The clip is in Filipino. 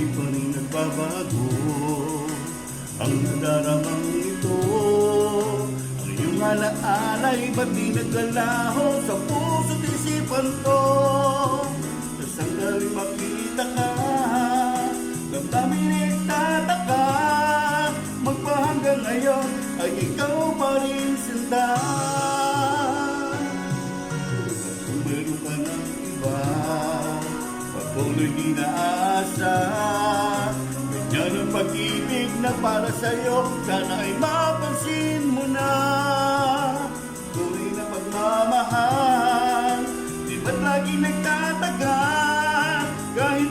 di pa rin nagbabago ang nadaramang ito. Ang iyong alaala'y ba't di naglalaho sa puso't isipan ko? Sa sandali makita ka, damdamin nagtataka, magpahanggang ngayon ay ikaw pa rin sinta. Kung meron ka ng iba, patuloy di naasa, ganyan ang pag-ibig na para sa'yo, sana ay mapansin mo na. Tuloy na pagmamahal, di ba't lagi nagtatagal, kahit